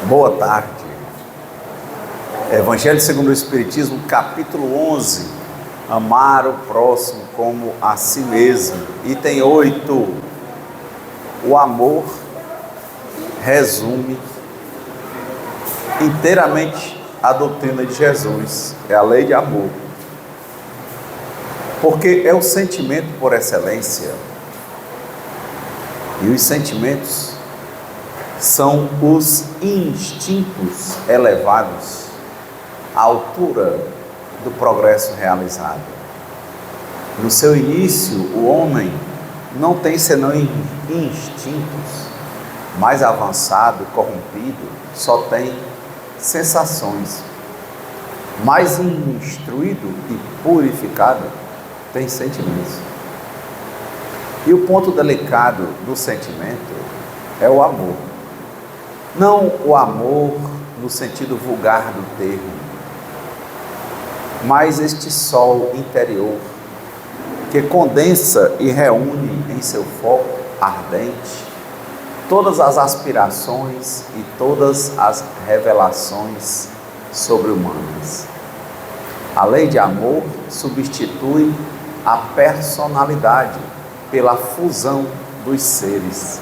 Boa tarde. Evangelho segundo o Espiritismo, capítulo 11. Amar o próximo como a si mesmo. Item 8. O amor resume inteiramente a doutrina de Jesus. É a lei de amor. Porque é o sentimento por excelência. E os sentimentos são os instintos elevados à altura do progresso realizado. No seu início, o homem não tem senão instintos. Mais avançado, corrompido, só tem sensações. Mais instruído e purificado, tem sentimentos. E o ponto delicado do sentimento é o amor. Não o amor no sentido vulgar do termo, mas este sol interior que condensa e reúne em seu foco ardente todas as aspirações e todas as revelações sobre-humanas. A lei de amor substitui a personalidade pela fusão dos seres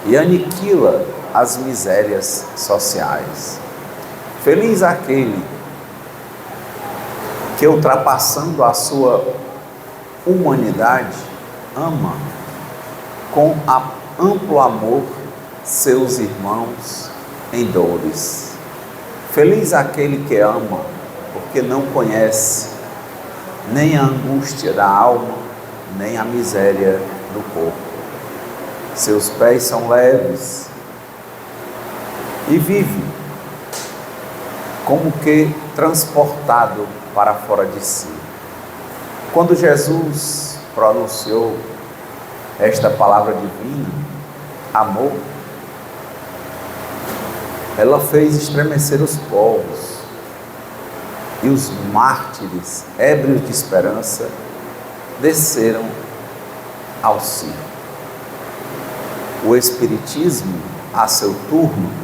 e aniquila as misérias sociais. Feliz aquele que, ultrapassando a sua humanidade, ama com amplo amor seus irmãos em dores. Feliz aquele que ama, porque não conhece nem a angústia da alma, nem a miséria do corpo. Seus pés são leves e vive como que transportado para fora de si. Quando Jesus pronunciou esta palavra divina, amor, ela fez estremecer os povos e os mártires, ébrios de esperança, desceram ao circo. O Espiritismo, a seu turno,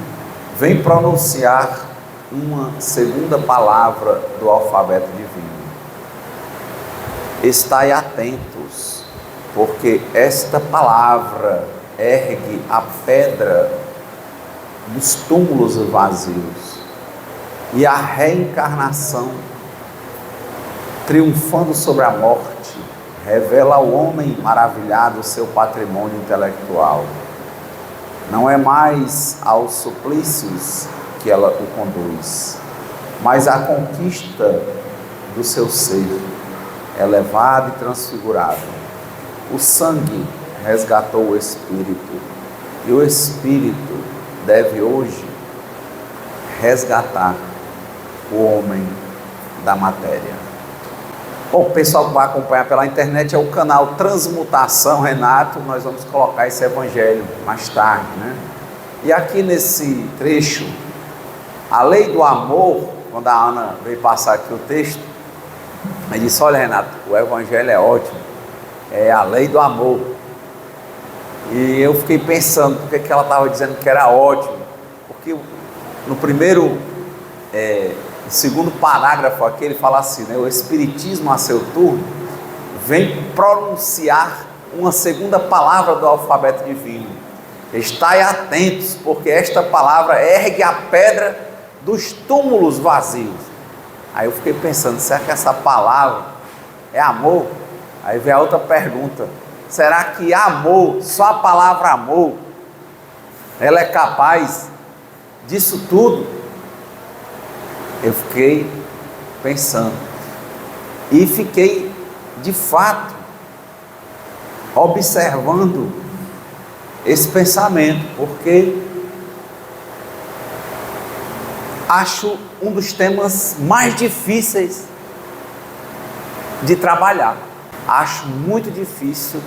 vem pronunciar uma segunda palavra do alfabeto divino. Estai atentos, porque esta palavra ergue a pedra dos túmulos vazios e a reencarnação, triunfando sobre a morte, revela ao homem maravilhado o seu patrimônio intelectual. Não é mais aos suplícios que ela o conduz, mas à conquista do seu ser, elevado e transfigurado. O sangue resgatou o espírito, e o espírito deve hoje resgatar o homem da matéria. Bom, o pessoal que vai acompanhar pela internet é o canal Transmutação Renato. Nós vamos colocar esse evangelho mais tarde, né? E aqui nesse trecho, a lei do amor, quando a Ana veio passar aqui o texto, ela disse: olha, Renato, o evangelho é ótimo, é a lei do amor. E eu fiquei pensando, por que ela estava dizendo que era ótimo? Porque no segundo parágrafo aqui, ele fala assim, né? O Espiritismo, a seu turno, vem pronunciar uma segunda palavra do alfabeto divino. Estai atentos, porque esta palavra ergue a pedra dos túmulos vazios. Aí eu fiquei pensando, será que essa palavra é amor? Aí vem a outra pergunta, será que amor, só a palavra amor, ela é capaz disso tudo? Eu fiquei pensando e fiquei de fato observando esse pensamento, porque acho um dos temas mais difíceis de trabalhar. Acho muito difícil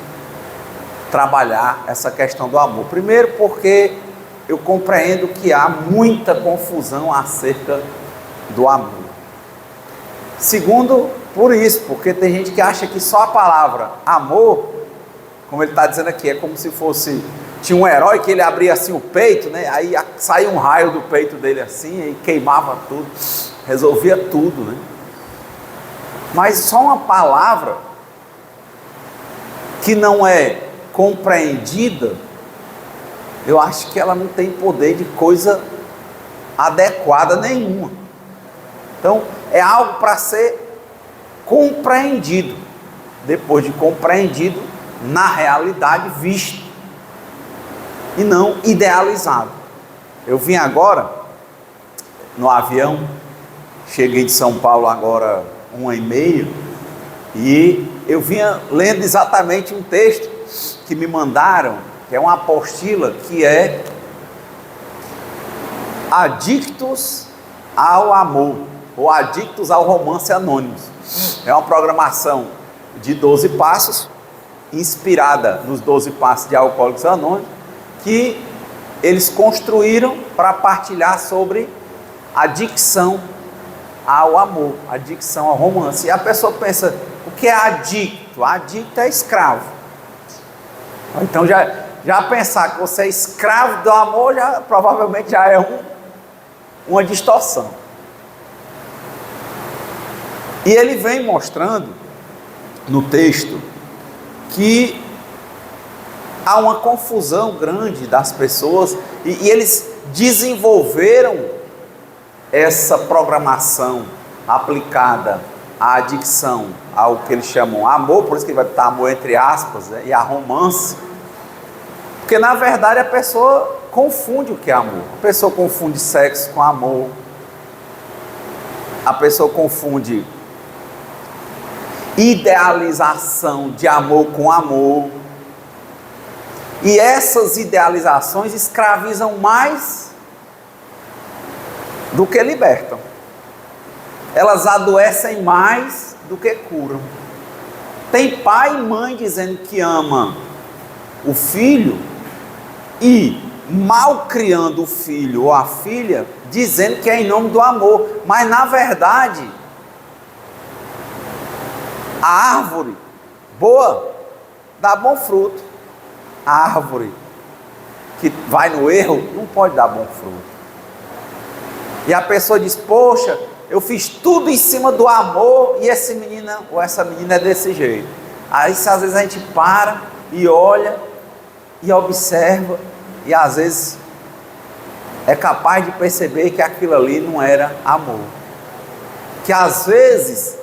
trabalhar essa questão do amor. Primeiro porque eu compreendo que há muita confusão acerca do amor. Segundo, por isso, porque tem gente que acha que só a palavra amor, como ele está dizendo aqui, é como se fosse tinha um herói que ele abria assim o peito, né? Aí saía um raio do peito dele assim, e queimava tudo, resolvia tudo, né? Mas só uma palavra que não é compreendida, eu acho que ela não tem poder de coisa adequada nenhuma. Então é algo para ser compreendido, depois de compreendido, na realidade visto, e não idealizado. Eu vim agora no avião, cheguei de São Paulo agora 1h30, e eu vinha lendo exatamente um texto que me mandaram, que é uma apostila, que é Adictos ao Amor, ou Adictos ao Romance Anônimos. É uma programação de 12 passos, inspirada nos 12 passos de Alcoólicos Anônimos, que eles construíram para partilhar sobre adicção ao amor, adicção ao romance. E a pessoa pensa, o que é adicto? Adicto é escravo. Então já pensar que você é escravo do amor, provavelmente já é uma distorção. E ele vem mostrando no texto que há uma confusão grande das pessoas, e eles desenvolveram essa programação aplicada à adicção, ao que eles chamam amor, por isso que vai estar amor entre aspas, né, e a romance, porque na verdade a pessoa confunde o que é amor. A pessoa confunde sexo com amor, a pessoa confunde idealização de amor com amor, e essas idealizações escravizam mais do que libertam. Elas adoecem mais do que curam. Tem pai e mãe dizendo que ama o filho e mal criando o filho ou a filha, dizendo que é em nome do amor, mas na verdade a árvore boa dá bom fruto. A árvore que vai no erro não pode dar bom fruto. E a pessoa diz, poxa, eu fiz tudo em cima do amor e esse menino ou essa menina é desse jeito. Aí às vezes a gente para e olha e observa, e às vezes é capaz de perceber que aquilo ali não era amor, que às vezes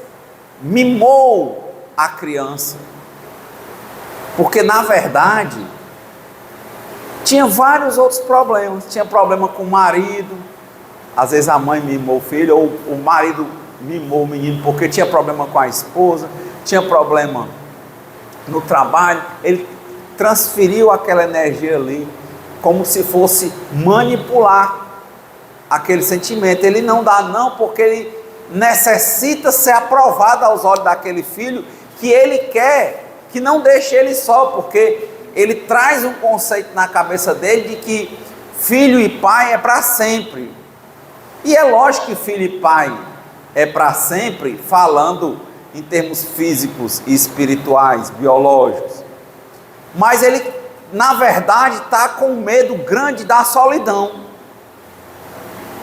mimou a criança, porque na verdade tinha vários outros problemas. Tinha problema com o marido, às vezes a mãe mimou o filho, ou o marido mimou o menino porque tinha problema com a esposa, tinha problema no trabalho, ele transferiu aquela energia ali, como se fosse manipular aquele sentimento. Ele não dá não, porque ele necessita ser aprovado aos olhos daquele filho, que ele quer, que não deixe ele só, porque ele traz um conceito na cabeça dele de que filho e pai é para sempre. E é lógico que filho e pai é para sempre, falando em termos físicos e espirituais, biológicos. Mas ele, na verdade, está com medo grande da solidão.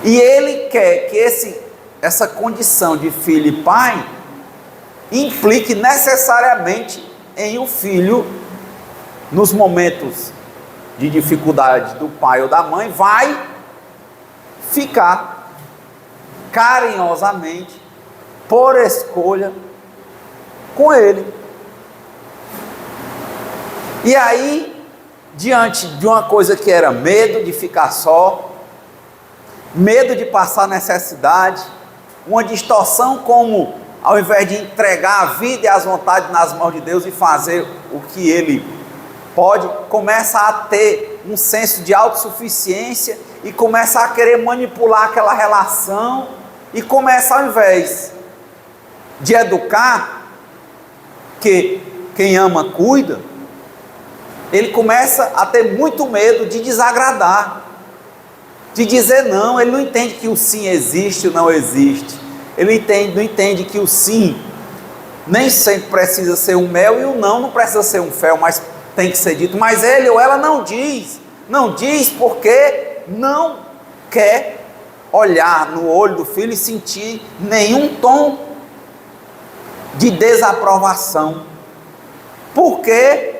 E ele quer que essa condição de filho e pai implique necessariamente em o filho, nos momentos de dificuldade do pai ou da mãe, vai ficar carinhosamente, por escolha, com ele. E aí, diante de uma coisa que era medo de ficar só, medo de passar necessidade, uma distorção como, ao invés de entregar a vida e as vontades nas mãos de Deus e fazer o que ele pode, começa a ter um senso de autossuficiência e começa a querer manipular aquela relação, e começa, ao invés de educar, que quem ama cuida, ele começa a ter muito medo de desagradar, de dizer não. Ele não entende que o sim existe ou não existe. Ele não entende que o sim nem sempre precisa ser um mel, e o não precisa ser um fel, mas tem que ser dito, mas ele ou ela não diz. Não diz porque não quer olhar no olho do filho e sentir nenhum tom de desaprovação. Porque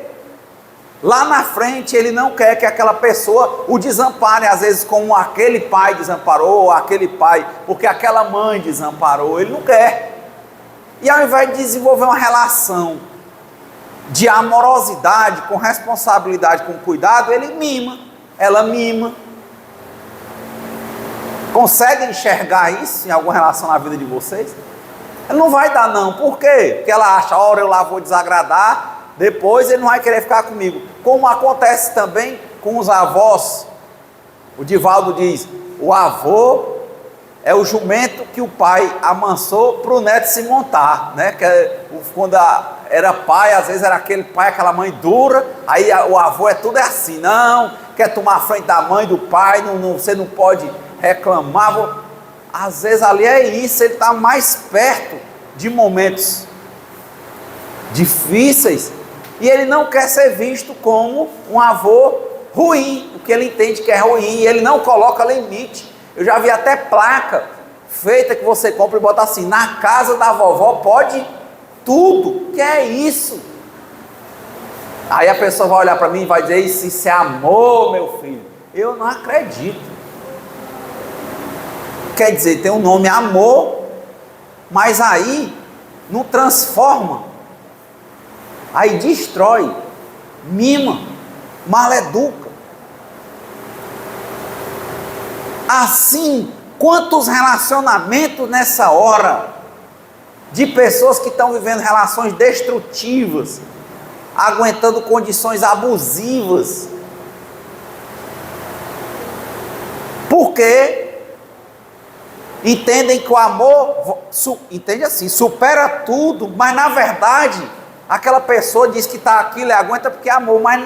lá na frente ele não quer que aquela pessoa o desampare, às vezes como aquele pai desamparou, ou aquele pai, porque aquela mãe desamparou, ele não quer. E ao invés de desenvolver uma relação de amorosidade, com responsabilidade, com cuidado, ele mima, ela mima. Consegue enxergar isso em alguma relação na vida de vocês? Ele não vai dar não, por quê? Porque ela acha, ora eu lá vou desagradar, depois ele não vai querer ficar comigo. Como acontece também com os avós. O Divaldo diz, o avô é o jumento que o pai amansou para o neto se montar, né? Quando era pai, às vezes era aquele pai, aquela mãe dura, aí o avô tudo é assim, não, quer tomar a frente da mãe, do pai, você não pode reclamar. Às vezes ali é isso, ele está mais perto de momentos difíceis, e ele não quer ser visto como um avô ruim, o que ele entende que é ruim, e ele não coloca limite. Eu já vi até placa feita que você compra e bota assim, na casa da vovó pode tudo. Que é isso? Aí a pessoa vai olhar para mim e vai dizer, isso é amor, meu filho. Eu não acredito. Quer dizer, tem um nome amor, mas aí não transforma, aí destrói, mima, maleduca. Assim, quantos relacionamentos nessa hora, de pessoas que estão vivendo relações destrutivas, aguentando condições abusivas, porque entendem que o amor, entende assim, supera tudo, mas na verdade, aquela pessoa diz que está aquilo e aguenta porque é amor, mas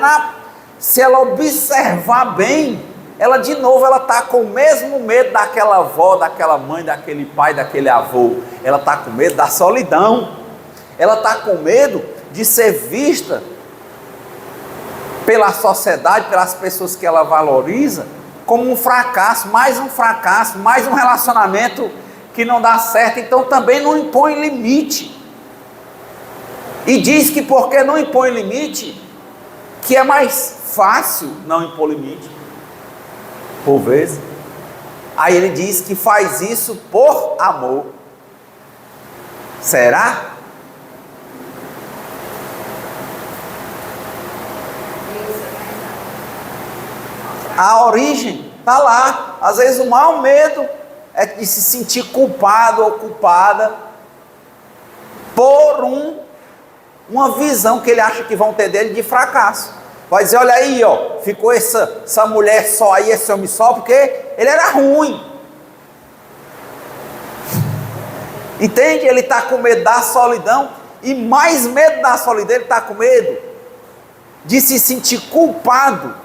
se ela observar bem, ela de novo está com o mesmo medo daquela avó, daquela mãe, daquele pai, daquele avô. Ela está com medo da solidão, ela está com medo de ser vista pela sociedade, pelas pessoas que ela valoriza, como um fracasso, mais um relacionamento que não dá certo. Então também não impõe limite, e diz que porque não impõe limite, que é mais fácil não impor limite, por vezes. Aí ele diz que faz isso por amor. Será? A origem está lá. Às vezes o maior medo é de se sentir culpado ou culpada por uma visão que ele acha que vão ter dele de fracasso. Vai dizer, olha aí, ó, ficou essa mulher só aí, esse homem só, porque ele era ruim. Entende? Ele está com medo da solidão, e mais medo da solidão, ele está com medo de se sentir culpado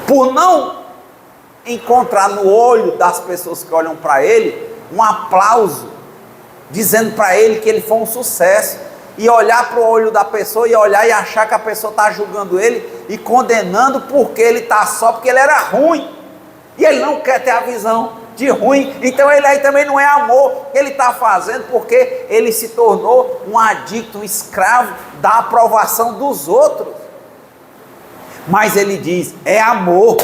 por não encontrar no olho das pessoas que olham para ele um aplauso, dizendo para ele que ele foi um sucesso, e olhar para o olho da pessoa e olhar e achar que a pessoa está julgando ele e condenando porque ele está só, porque ele era ruim, e ele não quer ter a visão de ruim. Então ele aí também não é amor, ele está fazendo porque ele se tornou um adicto, um escravo da aprovação dos outros. Mas ele diz, é amor.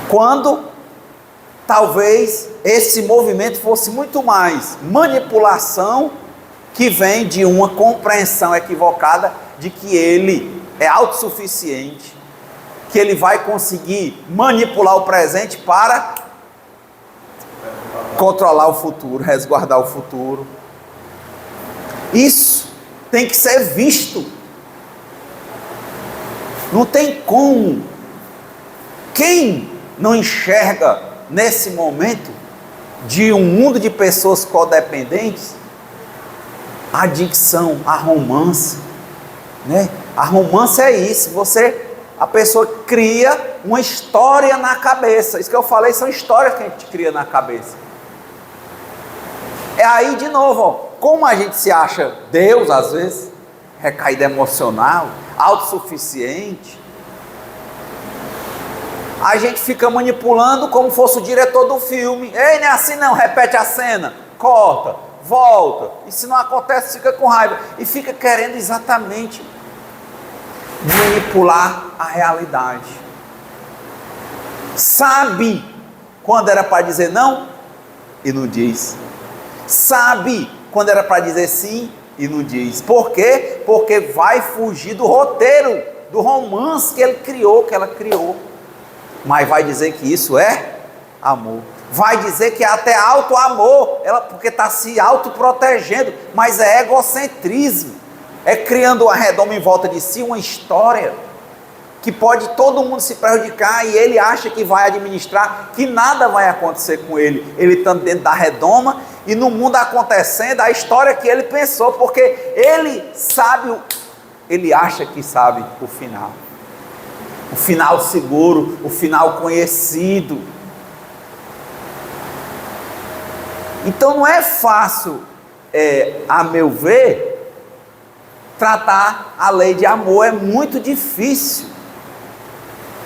Quando talvez esse movimento fosse muito mais manipulação, que vem de uma compreensão equivocada de que ele é autossuficiente, que ele vai conseguir manipular o presente para controlar o futuro, resguardar o futuro. Isso tem que ser visto. Não tem como. Quem não enxerga nesse momento de um mundo de pessoas codependentes, a adicção, a romance, né? A romance é isso, a pessoa cria uma história na cabeça. Isso que eu falei são histórias que a gente cria na cabeça. É aí de novo, ó, como a gente se acha Deus, às vezes, recaída emocional, autossuficiente, a gente fica manipulando como fosse o diretor do filme. Ei, não é assim não, repete a cena, corta, volta, e se não acontece, fica com raiva, e fica querendo exatamente manipular a realidade. Sabe quando era para dizer não e não diz. Sabe quando era para dizer sim e não diz. Por quê? Porque vai fugir do roteiro, do romance que ele criou, que ela criou. Mas vai dizer que isso é amor. Vai dizer que é até auto-amor, ela porque está se autoprotegendo, mas é egocentrismo. É criando uma redoma em volta de si, uma história que pode todo mundo se prejudicar, e ele acha que vai administrar, que nada vai acontecer com ele. Ele estando dentro da redoma e no mundo acontecendo a história que ele pensou, porque ele sabe, ele acha que sabe o final seguro, o final conhecido. Então não é fácil, a meu ver, tratar a lei de amor, é muito difícil,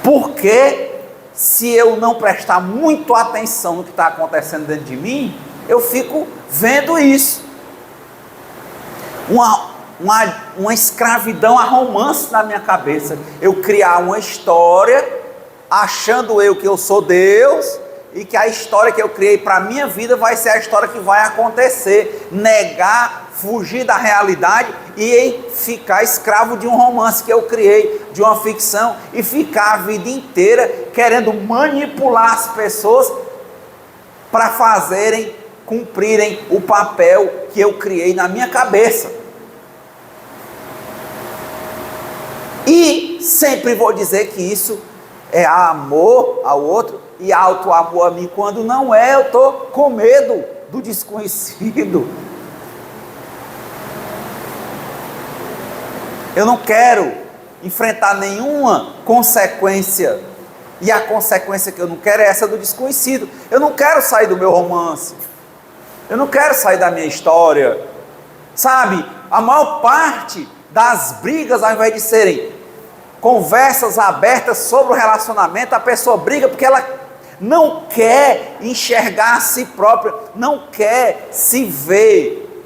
porque se eu não prestar muito atenção no que está acontecendo dentro de mim, eu fico vendo isso, uma escravidão a romance na minha cabeça, eu criar uma história, achando eu que eu sou Deus, e que a história que eu criei para a minha vida vai ser a história que vai acontecer, negar, fugir da realidade e ficar escravo de um romance que eu criei, de uma ficção, e ficar a vida inteira querendo manipular as pessoas para cumprirem o papel que eu criei na minha cabeça. E sempre vou dizer que isso é amor ao outro e auto-amor a mim. Quando não é, eu estou com medo do desconhecido. Eu não quero enfrentar nenhuma consequência, e a consequência que eu não quero é essa do desconhecido. Eu não quero sair do meu romance, eu não quero sair da minha história, sabe? A maior parte das brigas, ao invés de serem conversas abertas sobre o relacionamento, a pessoa briga porque ela não quer enxergar a si própria, não quer se ver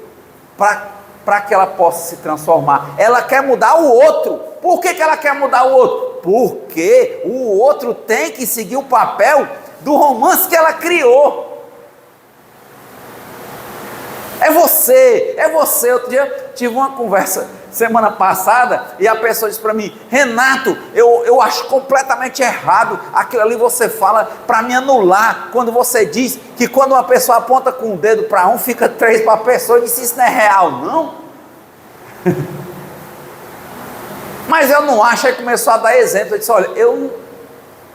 para que ela possa se transformar. Ela quer mudar o outro. Por que ela quer mudar o outro? Porque o outro tem que seguir o papel do romance que ela criou. É você. Outro dia tive uma conversa semana passada e a pessoa disse para mim: Renato, eu acho completamente errado aquilo ali você fala para me anular, quando você diz que quando uma pessoa aponta com o dedo para um, fica 3 para a pessoa. Eu disse: isso não é real não? Mas eu não acho. Aí começou a dar exemplo. Eu disse: olha, eu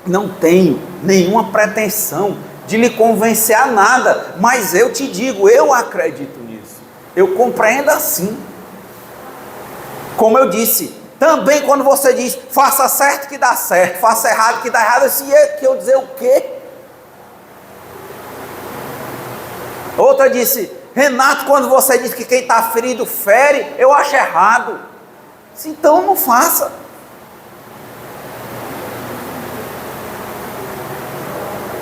não tenho nenhuma pretensão de lhe convencer a nada, mas eu te digo, eu acredito nisso, eu compreendo assim. Como eu disse, também quando você diz, faça certo que dá certo, faça errado que dá errado, assim é que eu dizer o quê? Outra disse: Renato, quando você diz que quem está ferido fere, eu acho errado. Então não faça.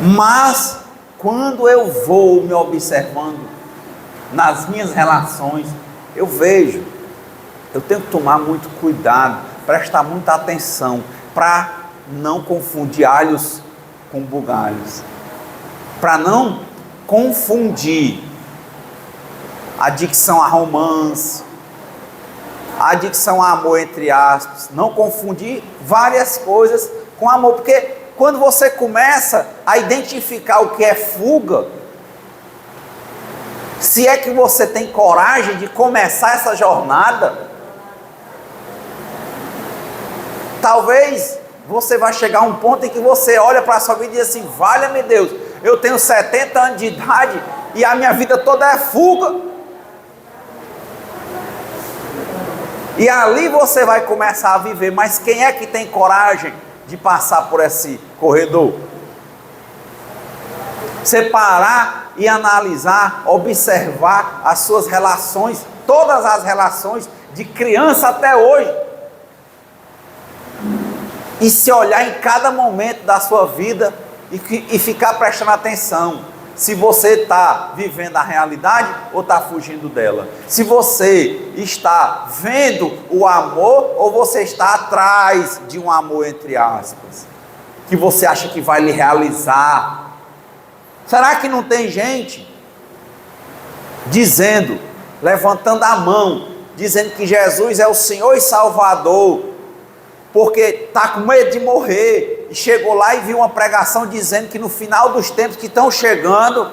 Mas quando eu vou me observando nas minhas relações, eu vejo, eu tenho que tomar muito cuidado, prestar muita atenção, para não confundir alhos com bugalhos, para não confundir adicção a romance, adicção a amor, entre aspas, não confundir várias coisas com amor, porque quando você começa a identificar o que é fuga, se é que você tem coragem de começar essa jornada, talvez você vai chegar a um ponto em que você olha para a sua vida e diz assim: valha-me Deus, eu tenho 70 anos de idade e a minha vida toda é fuga. E ali você vai começar a viver. Mas quem é que tem coragem de passar por esse corredor? Você parar e analisar, observar as suas relações, todas as relações, de criança até hoje, e se olhar em cada momento da sua vida e ficar prestando atenção se você está vivendo a realidade ou está fugindo dela, se você está vendo o amor ou você está atrás de um amor, entre aspas, que você acha que vai lhe realizar. Será que não tem gente dizendo, levantando a mão, dizendo que Jesus é o Senhor e Salvador, porque está com medo de morrer, e chegou lá e viu uma pregação dizendo que no final dos tempos que estão chegando,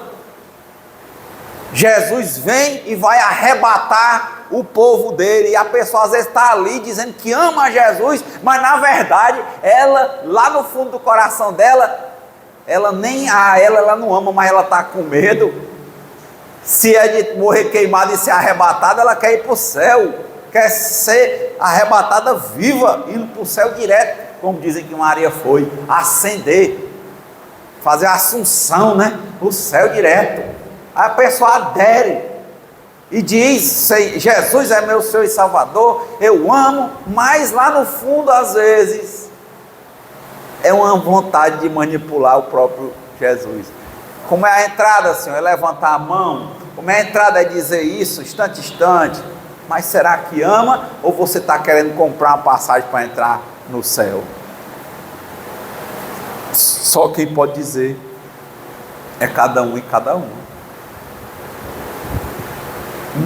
Jesus vem e vai arrebatar o povo dele, e a pessoa às vezes está ali dizendo que ama Jesus, mas na verdade, ela, lá no fundo do coração dela, ela nem a ela não ama, mas ela está com medo. Se é de morrer queimada e ser arrebatada, ela quer ir para o céu, quer ser arrebatada viva, indo para o céu direto, como dizem que Maria foi, ascender, fazer a assunção, né? O céu direto. Aí a pessoa adere e diz, Jesus é meu Senhor e Salvador, eu amo, mas lá no fundo às vezes é uma vontade de manipular o próprio Jesus. Como é a entrada, Senhor? É levantar a mão? Como é a entrada? É dizer isso, instante, mas será que ama, ou você está querendo comprar uma passagem para entrar no céu? Só quem pode dizer é cada um e cada um.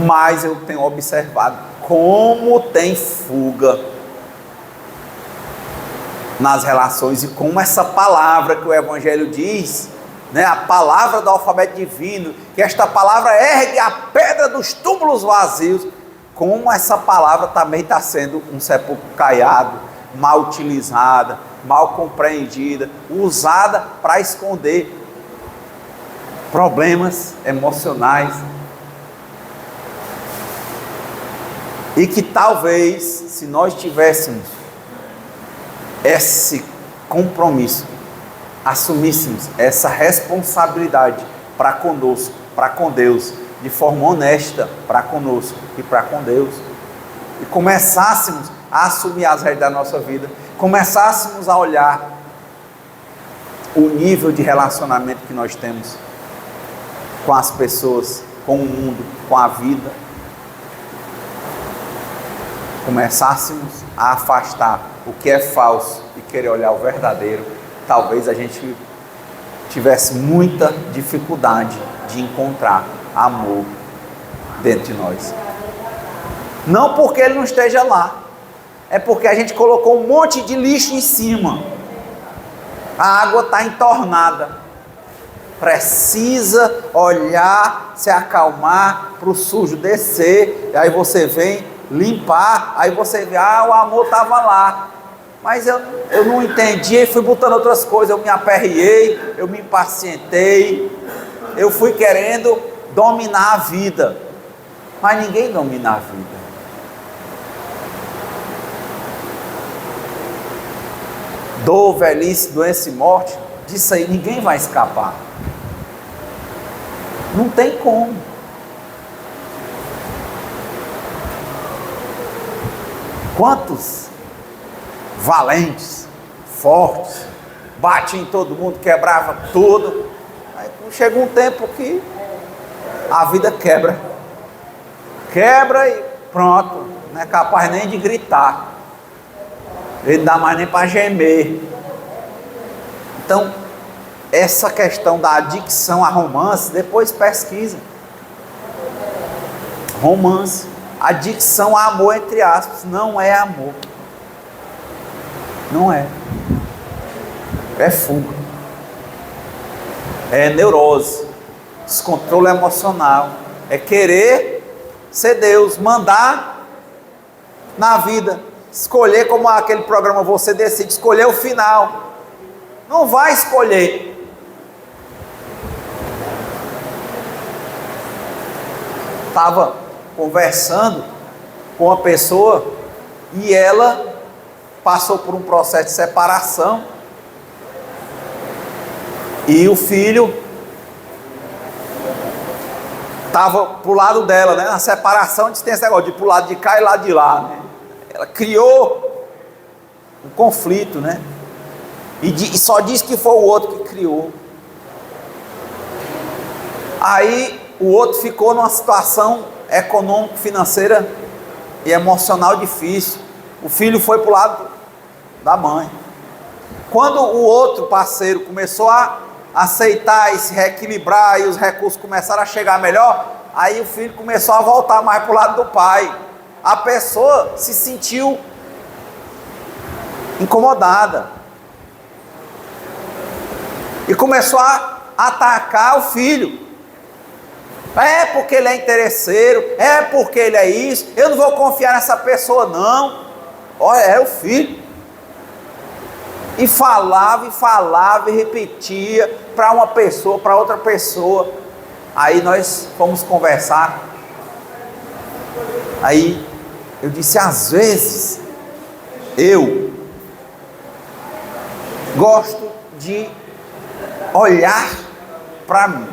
Mas eu tenho observado como tem fuga nas relações, e como essa palavra que o Evangelho diz, né, a palavra do alfabeto divino, que esta palavra ergue a pedra dos túmulos vazios, como essa palavra também está sendo um sepulcro caiado, mal utilizada, mal compreendida, usada para esconder problemas emocionais, e que talvez, se nós tivéssemos esse compromisso, assumíssemos essa responsabilidade para conosco, para com Deus, de forma honesta para conosco e para com Deus, e começássemos a assumir as rédeas da nossa vida, começássemos a olhar o nível de relacionamento que nós temos com as pessoas, com o mundo, com a vida, começássemos a afastar o que é falso e querer olhar o verdadeiro, talvez a gente tivesse muita dificuldade de encontrar amor dentro de nós. Não porque ele não esteja lá, é porque a gente colocou um monte de lixo em cima. A água está entornada. Precisa olhar, se acalmar para o sujo descer, e aí você vem limpar, aí você vê, o amor estava lá, mas eu não entendi, e fui botando outras coisas, eu me aperriei, eu me impacientei, eu fui querendo dominar a vida, mas ninguém domina a vida. Dor, velhice, doença e morte, disso aí ninguém vai escapar, não tem como. Quantos valentes, fortes, batiam em todo mundo, quebrava tudo, aí chega um tempo que a vida quebra e pronto, não é capaz nem de gritar, ele não dá mais nem para gemer. Então, essa questão da adicção a romance, depois pesquisa. Romance, adicção a amor, entre aspas, não é amor. Não é. É fuga. É neurose, descontrole emocional, é querer ser Deus, mandar na vida, escolher, como aquele programa Você Decide, escolher o final. Não vai escolher. Estava conversando com uma pessoa e ela passou por um processo de separação, e o filho estava pro lado dela, né? Na separação tem esse negócio de pro lado de cá e lado de lá, né? Ela criou um conflito, né? E só diz que foi o outro que criou. Aí o outro ficou numa situação econômica, financeira e emocional difícil. O filho foi pro lado da mãe. Quando o outro parceiro começou a aceitar e se reequilibrar e os recursos começaram a chegar melhor, aí o filho começou a voltar mais para o lado do pai. A pessoa se sentiu incomodada e começou a atacar o filho. É porque ele é interesseiro, é porque ele é isso, eu não vou confiar nessa pessoa não. Olha, é o filho. E falava e repetia para uma pessoa, para outra pessoa. Aí nós fomos conversar. Aí eu disse, às vezes eu gosto de olhar para mim,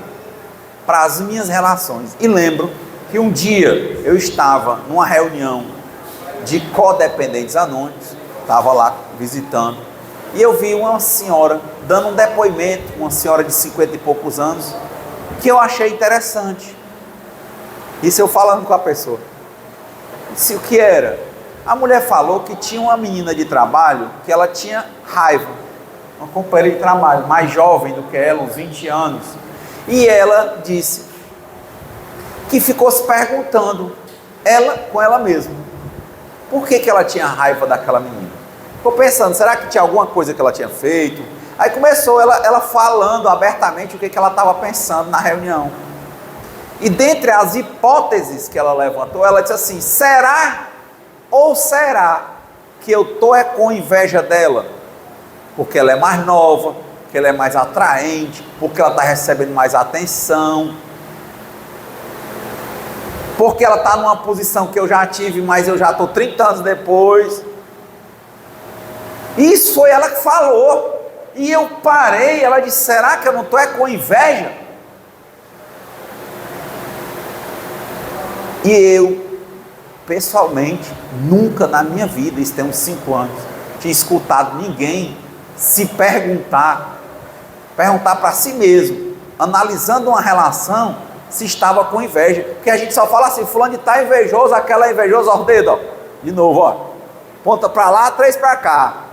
para as minhas relações. E lembro que um dia eu estava numa reunião de codependentes anônimos, estava lá visitando, e eu vi uma senhora dando um depoimento, uma senhora de 50 e poucos anos, que eu achei interessante. Isso eu falando com a pessoa. Disse o que era? A mulher falou que tinha uma menina de trabalho que ela tinha raiva, uma companheira de trabalho, mais jovem do que ela, uns 20 anos. E ela disse que ficou se perguntando, ela com ela mesma, por que ela tinha raiva daquela menina? Ficou pensando, será que tinha alguma coisa que ela tinha feito? Aí começou ela falando abertamente o que ela estava pensando na reunião. E dentre as hipóteses que ela levantou, ela disse assim, será que eu estou com inveja dela? Porque ela é mais nova, porque ela é mais atraente, porque ela está recebendo mais atenção, porque ela está numa posição que eu já tive, mas eu já estou 30 anos depois. Isso foi ela que falou. E eu parei, ela disse, será que eu não estou com inveja? E eu, pessoalmente, nunca na minha vida, isso tem uns 5 anos, tinha escutado ninguém se perguntar para si mesmo, analisando uma relação, se estava com inveja. Porque a gente só fala assim, fulano está invejoso, aquela é invejosa, ó o dedo, ó. De novo, ó. Ponta para lá, 3 para cá.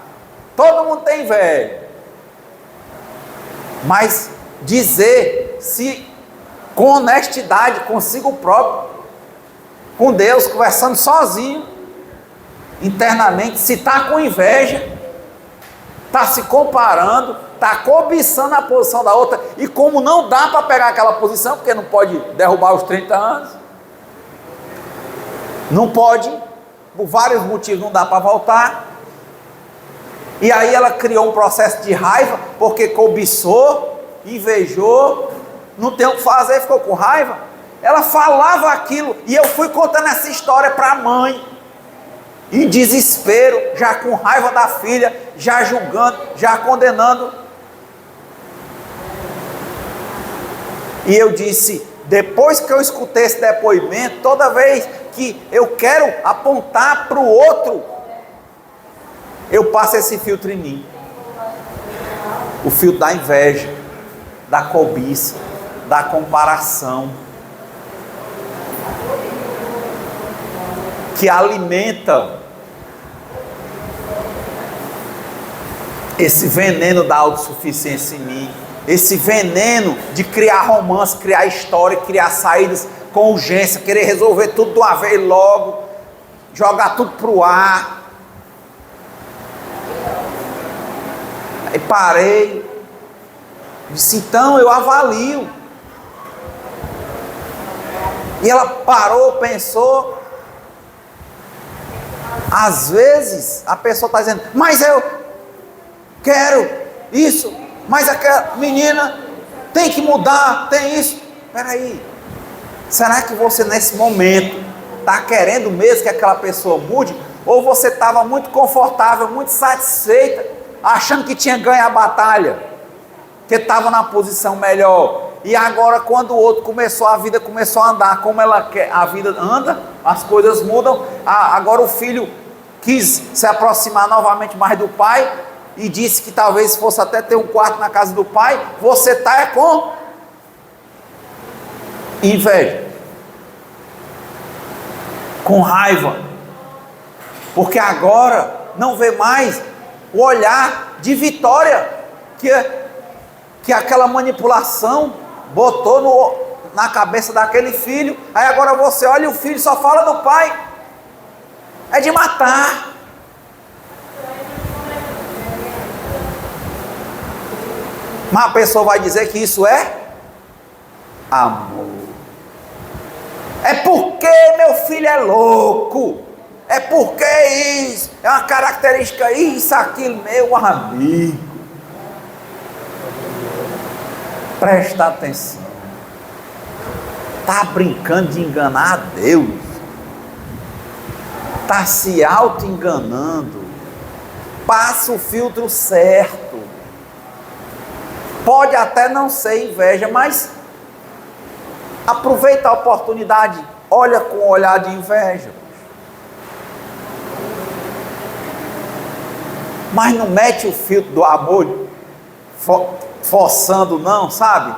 Todo mundo tem inveja. Mas dizer se com honestidade consigo próprio, com Deus, conversando sozinho, internamente, se está com inveja, está se comparando, está cobiçando a posição da outra, e como não dá para pegar aquela posição, porque não pode derrubar os 30 anos, não pode, por vários motivos não dá para voltar, e aí ela criou um processo de raiva, porque cobiçou, invejou, não tem o que fazer, ficou com raiva. Ela falava aquilo, e eu fui contando essa história para a mãe, em desespero, já com raiva da filha, já julgando, já condenando. E eu disse, depois que eu escutei esse depoimento, toda vez que eu quero apontar para o outro, eu passo esse filtro em mim, o filtro da inveja, da cobiça, da comparação, que alimenta esse veneno da autossuficiência em mim, esse veneno de criar romance, criar história, criar saídas com urgência, querer resolver tudo de uma vez logo, jogar tudo para o ar. Aí parei, disse, então eu avalio. E ela parou, pensou. Às vezes a pessoa está dizendo, mas eu quero isso, mas aquela menina tem que mudar, tem isso. Espera aí, será que você nesse momento está querendo mesmo que aquela pessoa mude? Ou você estava muito confortável, muito satisfeita, achando que tinha ganho a batalha, que estava na posição melhor, E agora, quando o outro começou, a vida começou a andar como ela quer, a vida anda, as coisas mudam. Agora o filho quis se aproximar novamente mais do pai e disse que talvez fosse até ter um quarto na casa do pai. Você está com inveja, com raiva, porque agora não vê mais o olhar de vitória que aquela manipulação botou na cabeça daquele filho. Aí agora você olha e o filho só fala do pai, é de matar. Mas a pessoa vai dizer que isso é amor. É porque meu filho é louco, é porque isso, é uma característica, isso, aquilo, meu amigo. Presta atenção. Está brincando de enganar a Deus. Está se auto-enganando. Passa o filtro certo. Pode até não ser inveja, mas aproveita a oportunidade. Olha com o olhar de inveja. Mas não mete o filtro do amor forçando não, sabe?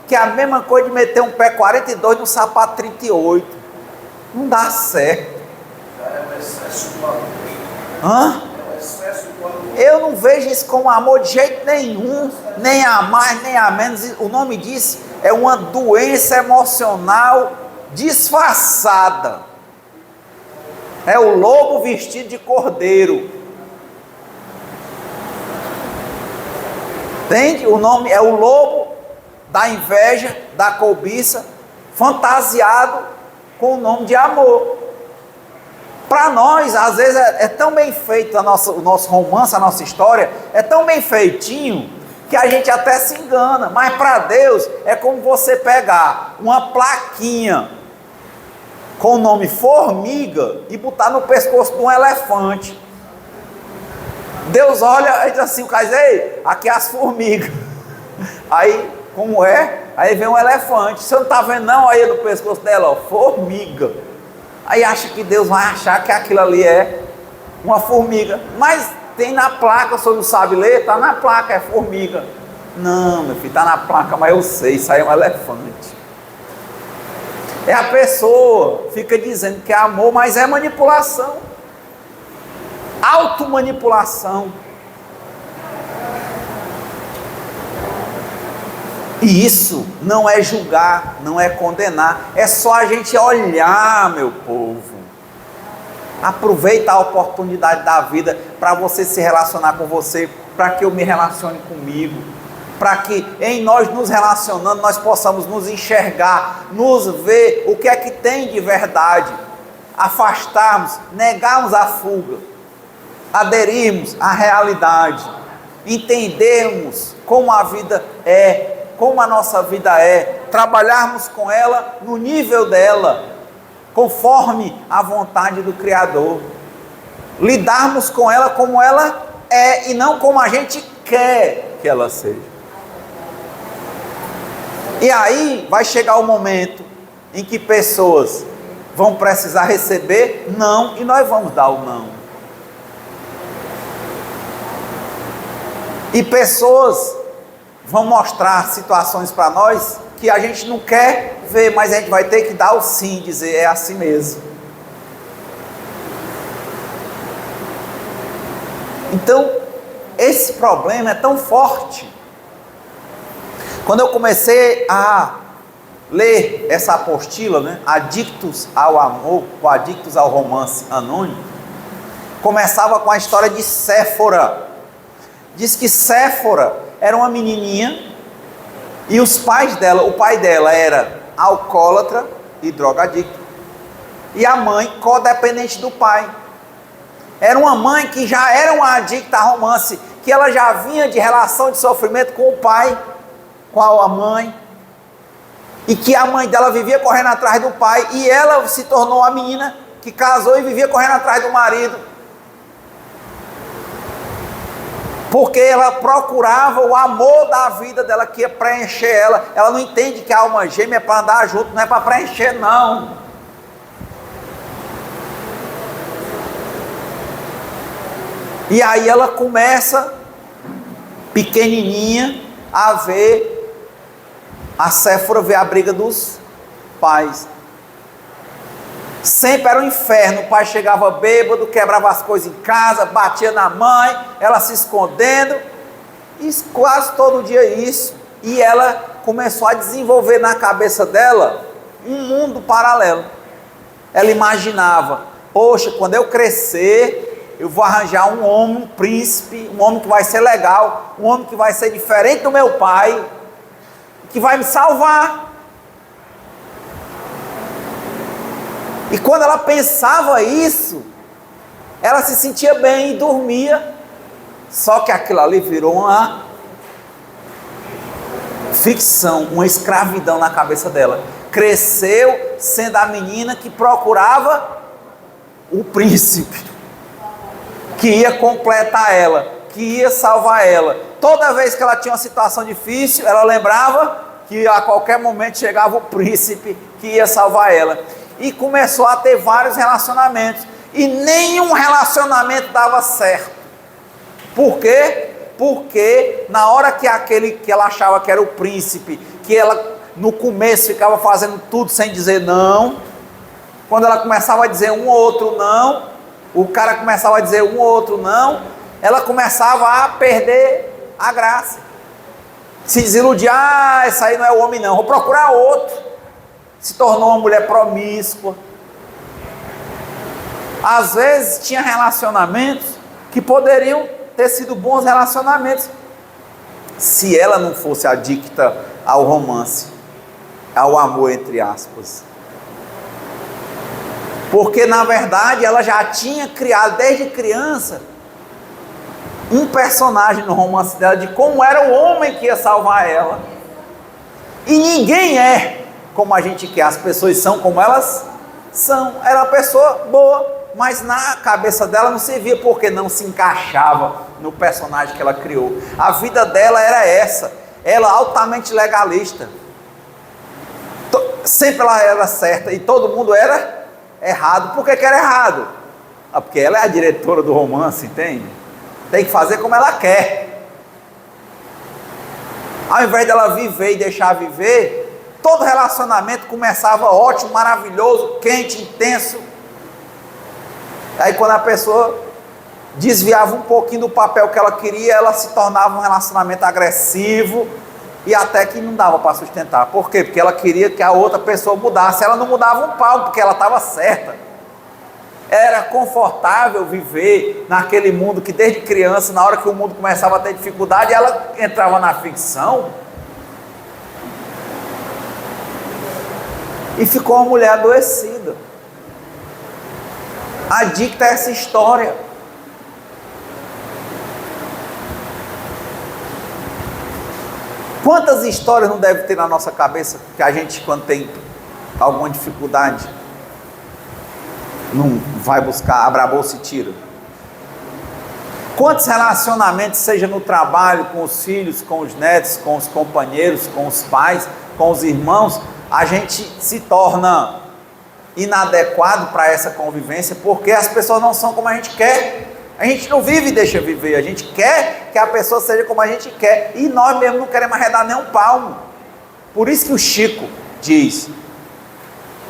Que é a mesma coisa de meter um pé 42 no sapato 38. Não dá certo. É um excesso do amor. Hã? É um excesso do amor. Eu não vejo isso como amor de jeito nenhum. Nem a mais, nem a menos. O nome disso é uma doença emocional disfarçada. É o lobo vestido de cordeiro. Entende? O nome é o lobo da inveja, da cobiça, fantasiado com o nome de amor. Para nós, às vezes, é tão bem feito o nosso romance, a nossa história, é tão bem feitinho, que a gente até se engana. Mas para Deus, é como você pegar uma plaquinha com o nome formiga e botar no pescoço de um elefante. Deus olha e diz assim, o cara diz, ei, aqui é as formigas. Aí, como é? Aí vem um elefante. Você não está vendo não? Aí no pescoço dela, ó, formiga. Aí acha que Deus vai achar que aquilo ali é uma formiga. Mas tem na placa, o senhor não sabe ler? Está na placa, é formiga. Não, meu filho, está na placa, mas eu sei, isso aí é um elefante. É a pessoa, fica dizendo que é amor, mas é manipulação. Automanipulação. E isso não é julgar, não é condenar, é só a gente olhar, meu povo. Aproveita a oportunidade da vida para você se relacionar com você, para que eu me relacione comigo, para que em nós nos relacionando nós possamos nos enxergar, nos ver o que é que tem de verdade, afastarmos, negarmos a fuga, aderirmos à realidade, entendermos como a vida é, como a nossa vida é, trabalharmos com ela no nível dela, conforme a vontade do Criador, lidarmos com ela como ela é e não como a gente quer que ela seja. E aí vai chegar o momento em que pessoas vão precisar receber não e nós vamos dar o não. E pessoas vão mostrar situações para nós que a gente não quer ver, mas a gente vai ter que dar o sim, dizer é assim mesmo. Então, esse problema é tão forte. Quando eu comecei a ler essa apostila, né, Adictos ao Amor, ou Adictos ao Romance Anônimo, começava com a história de Séfora. Diz que Séfora era uma menininha e os pais dela, o pai dela era alcoólatra e drogadicto e a mãe codependente do pai. Era uma mãe que já era uma adicta a romance, que ela já vinha de relação de sofrimento com o pai, com a mãe, e que a mãe dela vivia correndo atrás do pai, e ela se tornou a menina que casou e vivia correndo atrás do marido. Porque ela procurava o amor da vida dela que ia preencher ela. Ela não entende que a alma gêmea é para andar junto, não é para preencher, não. E aí ela começa, pequenininha, a ver, a Séfora ver a briga dos pais. Sempre era um inferno. O pai chegava bêbado, quebrava as coisas em casa, batia na mãe, ela se escondendo, e quase todo dia isso. E ela começou a desenvolver na cabeça dela um mundo paralelo. Ela imaginava: poxa, quando eu crescer, eu vou arranjar um homem, um príncipe, um homem que vai ser legal, um homem que vai ser diferente do meu pai, que vai me salvar. E quando ela pensava isso, ela se sentia bem e dormia. Só que aquilo ali virou uma ficção, uma escravidão na cabeça dela. Cresceu sendo a menina que procurava o príncipe, que ia completar ela, que ia salvar ela. Toda vez que ela tinha uma situação difícil, ela lembrava que a qualquer momento chegava o príncipe que ia salvar ela. E começou a ter vários relacionamentos, e nenhum relacionamento dava certo. Por quê? Porque na hora que aquele que ela achava que era o príncipe, que ela no começo ficava fazendo tudo sem dizer não, quando ela começava a dizer um ou outro não, o cara começava a dizer um ou outro não, ela começava a perder a graça, se desiludir. Esse aí não é o homem não, vou procurar outro. Se tornou uma mulher promíscua. Às vezes tinha relacionamentos que poderiam ter sido bons relacionamentos, se ela não fosse adicta ao romance, ao amor, entre aspas. Porque na verdade ela já tinha criado desde criança um personagem no romance dela de como era o homem que ia salvar ela. E ninguém é como a gente quer, as pessoas são como elas são. Era uma pessoa boa, mas na cabeça dela não servia, porque não se encaixava no personagem que ela criou. A vida dela era essa, ela altamente legalista, sempre ela era certa e todo mundo era errado. Por que era errado? Porque ela é a diretora do romance, entende? Tem que fazer como ela quer. Ao invés dela viver e deixar viver, todo relacionamento começava ótimo, maravilhoso, quente, intenso. Aí quando a pessoa desviava um pouquinho do papel que ela queria, ela se tornava um relacionamento agressivo, e até que não dava para sustentar. Por quê? Porque ela queria que a outra pessoa mudasse. Ela não mudava um pau, porque ela estava certa. Era confortável viver naquele mundo que desde criança, na hora que o mundo começava a ter dificuldade, ela entrava na ficção e ficou uma mulher adoecida, adicta a essa história. Quantas histórias não deve ter na nossa cabeça que a gente, quando tem alguma dificuldade, não vai buscar, abre a bolsa e tira? Quantos relacionamentos, seja no trabalho, com os filhos, com os netos, com os companheiros, com os pais, com os irmãos, a gente se torna inadequado para essa convivência, porque as pessoas não são como a gente quer. A gente não vive e deixa viver, a gente quer que a pessoa seja como a gente quer, e nós mesmos não queremos arredar nem um palmo. Por isso que o Chico diz: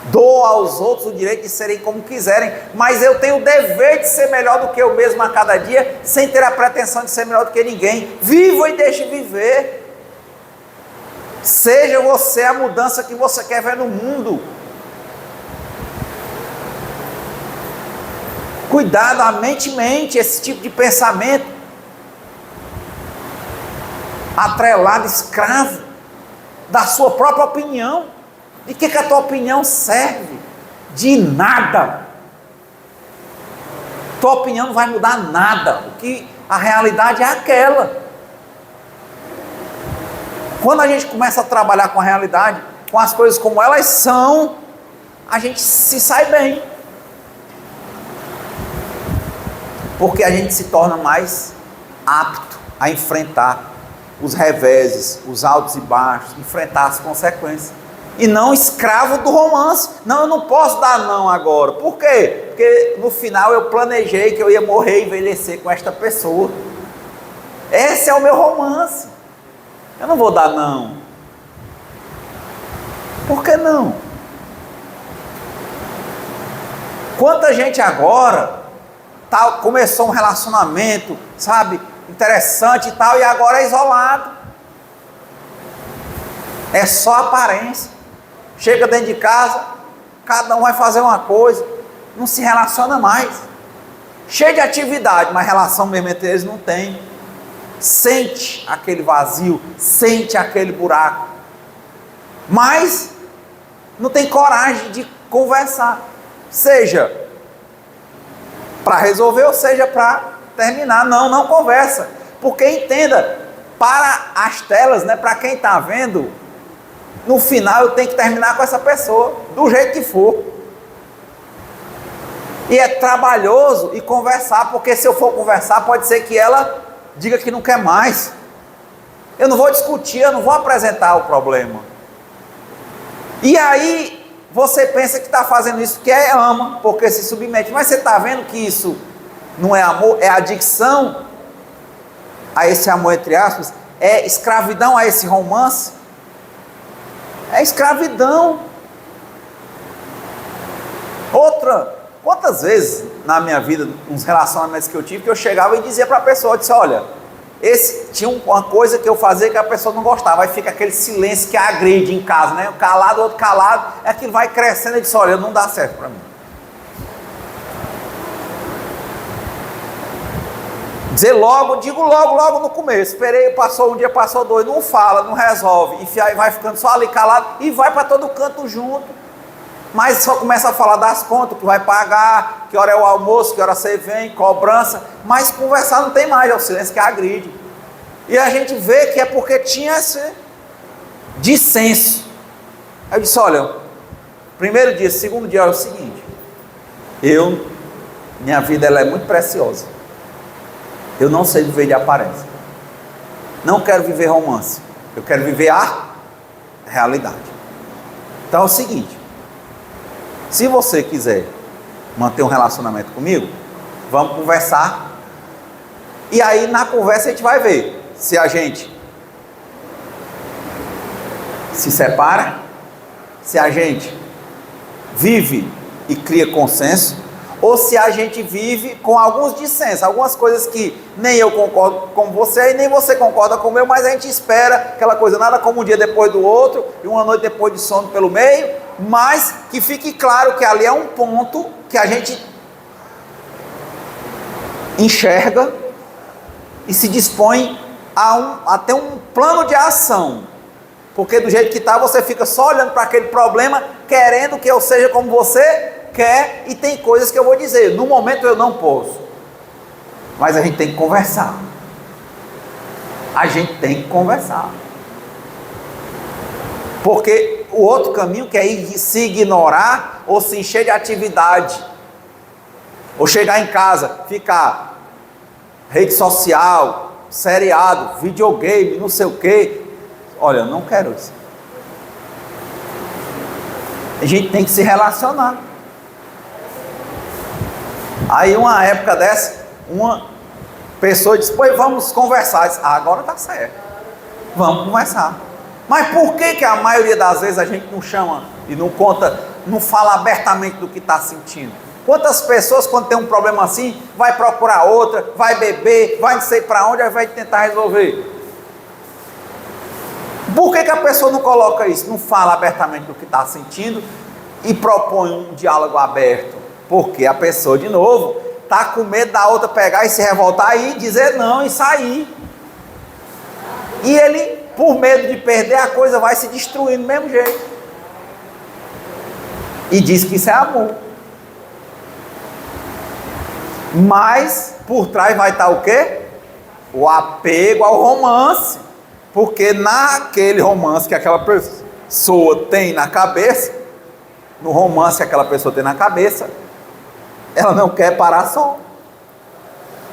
dou aos outros o direito de serem como quiserem, mas eu tenho o dever de ser melhor do que eu mesmo a cada dia, sem ter a pretensão de ser melhor do que ninguém. Viva e deixe viver. Seja você a mudança que você quer ver no mundo. Cuidado, a mente, esse tipo de pensamento atrelado, escravo da sua própria opinião. De que a tua opinião serve? De nada. Tua opinião não vai mudar nada, porque a realidade é aquela. Quando a gente começa a trabalhar com a realidade, com as coisas como elas são, a gente se sai bem. Porque a gente se torna mais apto a enfrentar os reveses, os altos e baixos, enfrentar as consequências. E não escravo do romance. Não, eu não posso dar não agora. Por quê? Porque no final eu planejei que eu ia morrer e envelhecer com esta pessoa. Esse é o meu romance. Eu não vou dar não. Por que não? Quanta gente agora começou um relacionamento, sabe, interessante e tal, e agora é isolado. É só aparência. Chega dentro de casa, cada um vai fazer uma coisa, não se relaciona mais. Cheio de atividade, mas relação mesmo entre eles não tem. Sente aquele vazio, sente aquele buraco, mas não tem coragem de conversar, seja para resolver ou seja para terminar. Não conversa, porque entenda, para as telas, né, para quem está vendo, no final eu tenho que terminar com essa pessoa, do jeito que for. E é trabalhoso e conversar, porque se eu for conversar, pode ser que ela diga que não quer mais. Eu não vou discutir, eu não vou apresentar o problema. E aí você pensa que está fazendo isso porque ama, porque se submete. Mas você está vendo que isso não é amor, é adicção a esse amor, entre aspas, é escravidão a esse romance. É escravidão. Outra, quantas vezes na minha vida, nos relacionamentos que eu tive, que eu chegava e dizia para a pessoa, eu disse, olha, tinha uma coisa que eu fazia que a pessoa não gostava, aí fica aquele silêncio que agride em casa, né? Calado, outro calado, aquilo vai crescendo, eu disse, olha, não dá certo para mim. Dizer logo, digo logo no começo, esperei, passou um dia, passou dois, não fala, não resolve, e aí vai ficando só ali calado, e vai para todo canto junto, mas só começa a falar das contas, que vai pagar, que hora é o almoço, que hora você vem, cobrança, mas conversar não tem mais, é o silêncio que agride, e a gente vê que é porque tinha esse dissenso. Aí eu disse, olha, primeiro dia, segundo dia, é o seguinte, minha vida ela é muito preciosa, eu não sei viver de aparência, não quero viver romance, eu quero viver a realidade. Então é o seguinte, se você quiser manter um relacionamento comigo, vamos conversar, e aí na conversa a gente vai ver se a gente se separa, se a gente vive e cria consenso, ou se a gente vive com alguns dissensos, algumas coisas que nem eu concordo com você e nem você concorda com o meu, mas a gente espera aquela coisa, nada como um dia depois do outro e uma noite depois de sono pelo meio, mas que fique claro que ali é um ponto que a gente enxerga e se dispõe a ter um plano de ação, porque do jeito que está você fica só olhando para aquele problema, querendo que eu seja como você quer, e tem coisas que eu vou dizer, no momento eu não posso, mas a gente tem que conversar, a gente tem que conversar, porque o outro caminho que é se ignorar, ou se encher de atividade, ou chegar em casa, ficar rede social, seriado, videogame, não sei o que, olha, eu não quero isso, a gente tem que se relacionar. Aí uma época dessa, uma pessoa disse, pois vamos conversar. Eu disse, agora tá certo, vamos conversar. Mas por que a maioria das vezes a gente não chama e não conta, não fala abertamente do que está sentindo? Quantas pessoas quando tem um problema assim, vai procurar outra, vai beber, vai não sei para onde, aí vai tentar resolver? Por que a pessoa não coloca isso, não fala abertamente do que está sentindo e propõe um diálogo aberto? Porque a pessoa, de novo, está com medo da outra pegar e se revoltar e dizer não e sair. E ele, por medo de perder, a coisa vai se destruir do mesmo jeito. E diz que isso é amor. Mas, por trás vai estar o quê? O apego ao romance. Porque naquele romance que aquela pessoa tem na cabeça, no romance que aquela pessoa tem na cabeça, ela não quer parar só.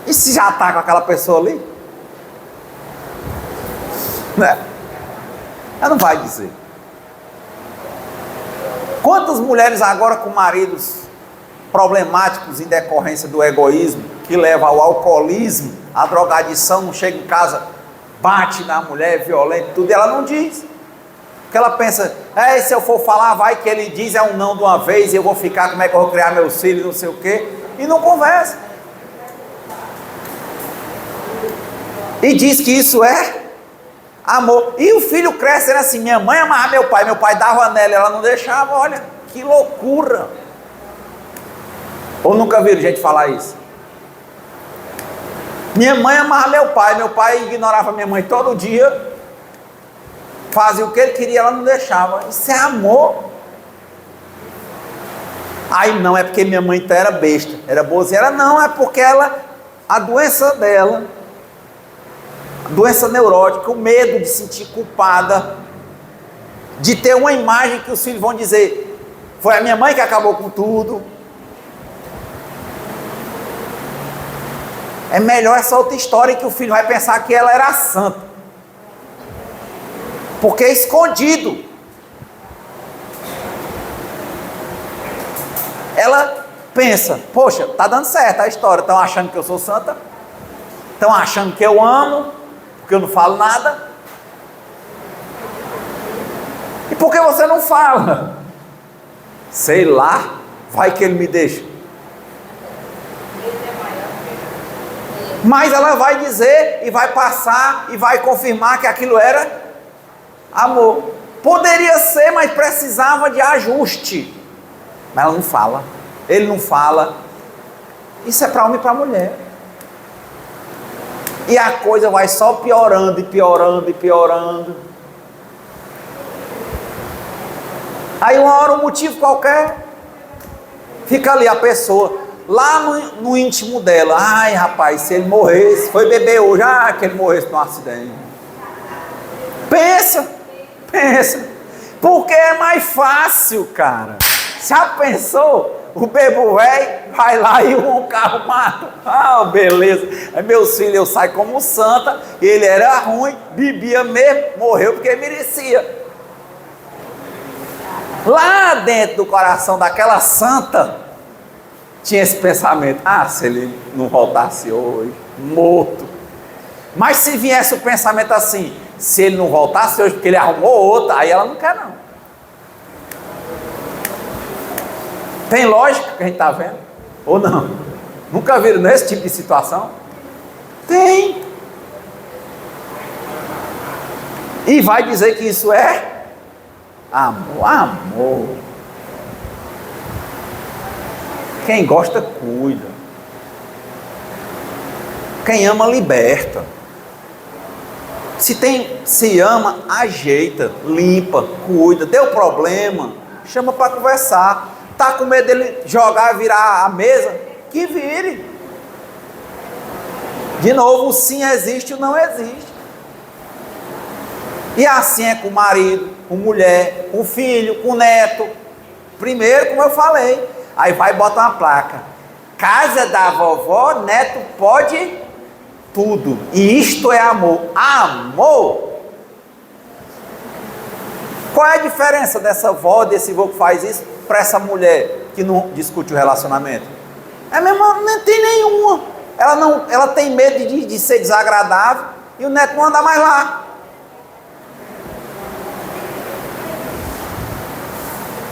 E se já está com aquela pessoa ali? Né? Ela não vai dizer. Quantas mulheres agora com maridos problemáticos em decorrência do egoísmo, que leva ao alcoolismo, à drogadição, não chega em casa, bate na mulher, violenta, tudo, e ela não diz. Porque ela pensa, se eu for falar, vai que ele diz um não de uma vez, e eu vou ficar, como é que eu vou criar meus filhos, não sei o quê, e não conversa. E diz que isso é amor. E o filho cresce assim, minha mãe amava meu pai dava nela, ela não deixava, olha, que loucura. Ou nunca viram gente falar isso? Minha mãe amava meu pai ignorava minha mãe todo dia, fazia o que ele queria, ela não deixava. Isso é amor. Aí não, é porque minha mãe então era besta, era boazinha. Ela não, é porque a doença dela, a doença neurótica, o medo de sentir culpada, de ter uma imagem que os filhos vão dizer, foi a minha mãe que acabou com tudo. É melhor essa outra história que o filho vai pensar que ela era santa. Porque é escondido. Ela pensa, poxa, tá dando certo a história, estão achando que eu sou santa, estão achando que eu amo, porque eu não falo nada. E por que você não fala? Sei lá, vai que ele me deixa. Mas ela vai dizer e vai passar e vai confirmar que aquilo era amor. Poderia ser, mas precisava de ajuste. Mas ela não fala. Ele não fala. Isso é para homem e para mulher. E a coisa vai só piorando e piorando e piorando. Aí uma hora, um motivo qualquer, fica ali a pessoa, lá no íntimo dela. Ai rapaz, se ele morresse, foi beber hoje, que ele morresse num acidente. Pensa. Porque é mais fácil, cara. Já pensou? O bebo velho vai lá e um carro mata. Beleza. Aí meus filhos, eu saio como santa. Ele era ruim, bebia mesmo, morreu porque merecia. Lá dentro do coração daquela santa, tinha esse pensamento, se ele não voltasse hoje, morto. Mas se viesse o pensamento assim, se ele não voltasse hoje, porque ele arrumou outra, aí ela não quer não. Tem lógica que a gente está vendo? Ou não? Nunca viram nesse tipo de situação? Tem. E vai dizer que isso é amor. Quem gosta, cuida. Quem ama, liberta. Se ama, ajeita, limpa, cuida. Deu problema, chama para conversar. Está com medo dele jogar, virar a mesa? Que vire. De novo, o sim existe, o não existe. E assim é com o marido, com mulher, com filho, com neto. Primeiro, como eu falei, aí vai botar uma placa. Casa da vovó, neto pode tudo. E isto é amor. Amor! Qual é a diferença dessa avó, desse avô que faz isso, para essa mulher que não discute o relacionamento? É mesmo, não tem nenhuma. Ela tem medo de ser desagradável e o neto não anda mais lá.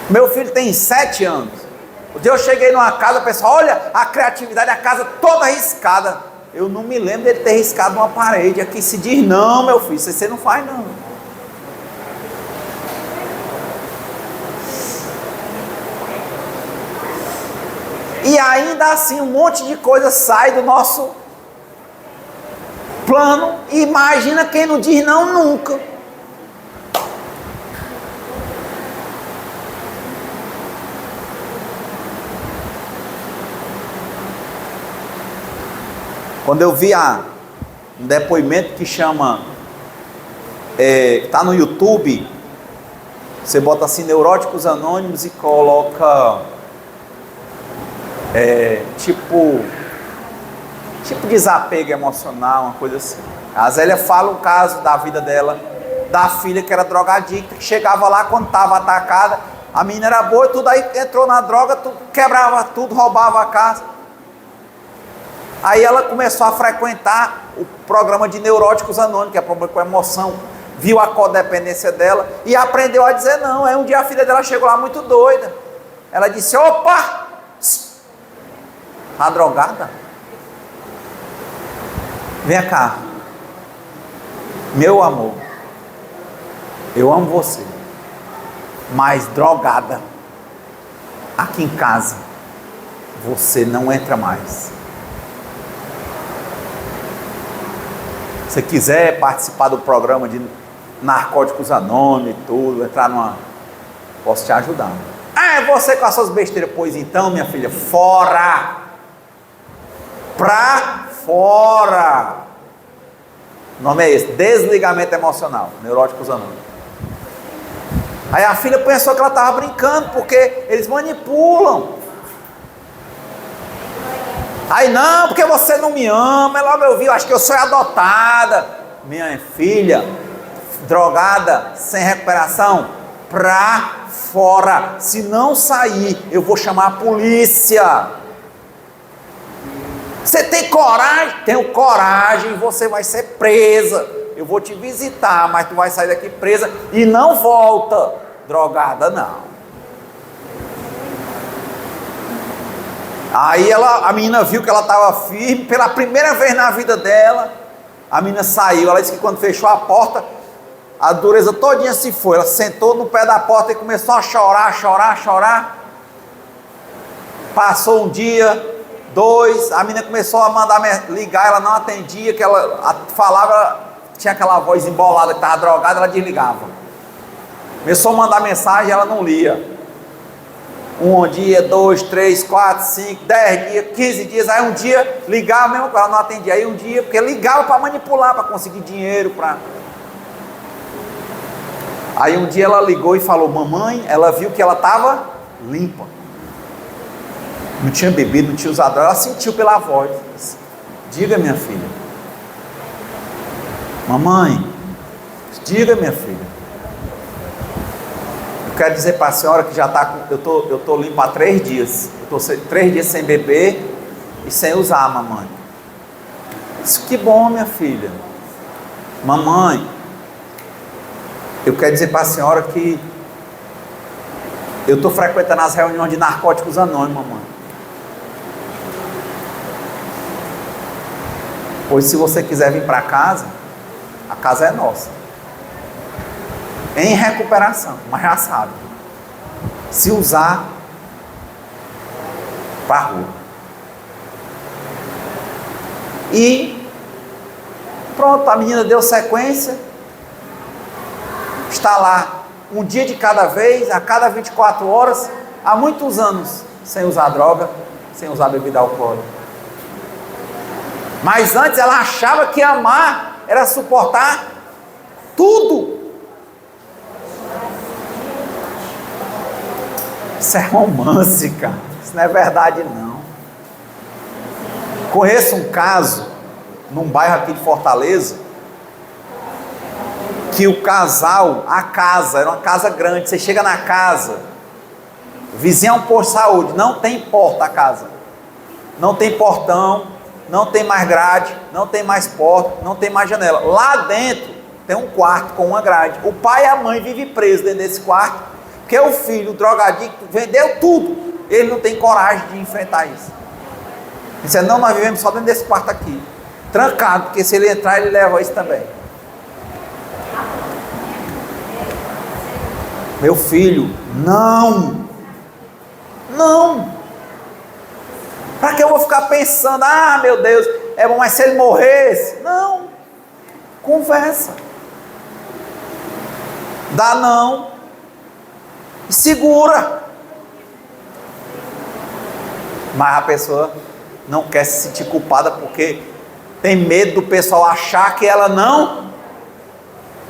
Meu filho tem 7 anos. Um dia eu cheguei numa casa, o pessoal, olha a criatividade, a casa toda riscada. Eu não me lembro dele ter riscado uma parede. Aqui se diz, não, meu filho, isso você não faz não. E ainda assim um monte de coisa sai do nosso plano. E imagina quem não diz não nunca. Quando eu vi um depoimento que chama, está no YouTube, você bota assim, Neuróticos Anônimos e coloca, tipo desapego emocional, uma coisa assim. A Zélia fala o caso da vida dela, da filha que era drogadicta, que chegava lá quando estava atacada, a menina era boa e tudo, aí entrou na droga, tudo, quebrava tudo, roubava a casa. Aí ela começou a frequentar o programa de Neuróticos Anônimos, que é problema com emoção, viu a codependência dela e aprendeu a dizer não. Aí um dia a filha dela chegou lá muito doida, ela disse: opa, a drogada, vem cá, meu amor, eu amo você, mas drogada, aqui em casa, você não entra mais. Se você quiser participar do programa de Narcóticos Anônimos e tudo, entrar numa... posso te ajudar. Ah, é você com as suas besteiras. Pois então, minha filha, fora! Pra fora! O nome é esse, desligamento emocional, Neuróticos Anônimos. Aí a filha pensou que ela estava brincando, porque eles manipulam. Aí não, porque você não me ama. Ela me ouviu, acho que eu sou adotada. Minha filha, drogada, sem recuperação, pra fora. Se não sair, eu vou chamar a polícia. Você tem coragem? Tenho coragem, você vai ser presa. Eu vou te visitar, mas tu vai sair daqui presa e não volta. Drogada não. Aí a menina viu que ela estava firme, pela primeira vez na vida dela, a menina saiu. Ela disse que quando fechou a porta, a dureza todinha se foi. Ela sentou no pé da porta e começou a chorar. Passou um dia, 2, a menina começou a mandar ligar, ela não atendia, que ela falava, tinha aquela voz embolada que estava drogada, ela desligava. Começou a mandar mensagem, ela não lia. 1 dia, 2, 3, 4, 5, 10 dias, 15 dias, aí um dia ligava mesmo, ela não atendia, aí um dia, porque ligava para manipular, para conseguir dinheiro, Aí um dia ela ligou e falou: mamãe, ela viu que ela estava limpa, não tinha bebido, não tinha usado droga, ela sentiu pela voz. Diga, minha filha. Mamãe, diga, minha filha. Quero dizer para a senhora que já está com... Eu estou limpo há 3 dias. Eu estou 3 dias sem beber e sem usar, mamãe. Isso que bom, minha filha. Mamãe, eu quero dizer para a senhora que eu estou frequentando as reuniões de Narcóticos Anônimos, mamãe. Pois se você quiser vir para casa, a casa é nossa. Em recuperação, mas já sabe, se usar, para a rua. E pronto, a menina deu sequência, está lá, um dia de cada vez, a cada 24 horas, há muitos anos, sem usar droga, sem usar bebida alcoólica. Mas antes ela achava que amar era suportar tudo. Isso é romance, cara. Isso não é verdade, não. Conheço um caso, num bairro aqui de Fortaleza, que o casal, a casa, era uma casa grande. Você chega na casa, vizinha um posto de saúde, não tem porta a casa. Não tem portão, não tem mais grade, não tem mais porta, não tem mais janela. Lá dentro tem um quarto com uma grade. O pai e a mãe vivem presos dentro desse quarto, porque o filho, o drogadicto, vendeu tudo. Ele não tem coragem de enfrentar isso. Ele disse: não, nós vivemos só dentro desse quarto aqui, trancado, porque se ele entrar, ele leva isso também. Meu filho, não. Para que eu vou ficar pensando: ah, meu Deus, é bom, mas se ele morresse? Não. Conversa. Dá não. Segura. Mas a pessoa não quer se sentir culpada, porque tem medo do pessoal achar que ela não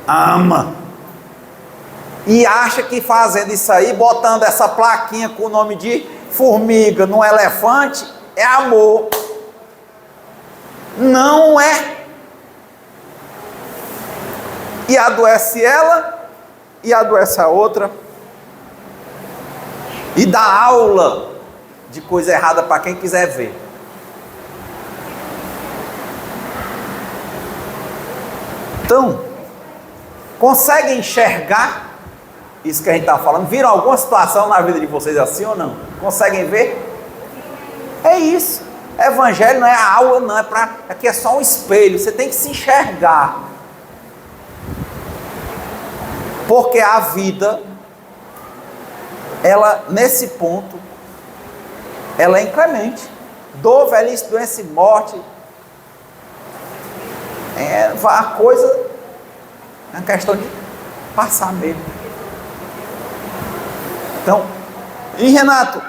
ama. E acha que fazendo isso aí, botando essa plaquinha com o nome de formiga no elefante, é amor. Não é. e adoece ela, e adoece a outra, e dá aula de coisa errada para quem quiser ver. Então, conseguem enxergar isso que a gente está falando? Viram alguma situação na vida de vocês assim ou não? Conseguem ver? É isso. Evangelho não é a aula, não. Aqui é só um espelho. Você tem que se enxergar. Porque a vida, ela, nesse ponto, ela é inclemente. Dor, velhice, doença e morte. A coisa é uma questão de passar mesmo. Então, e Renato,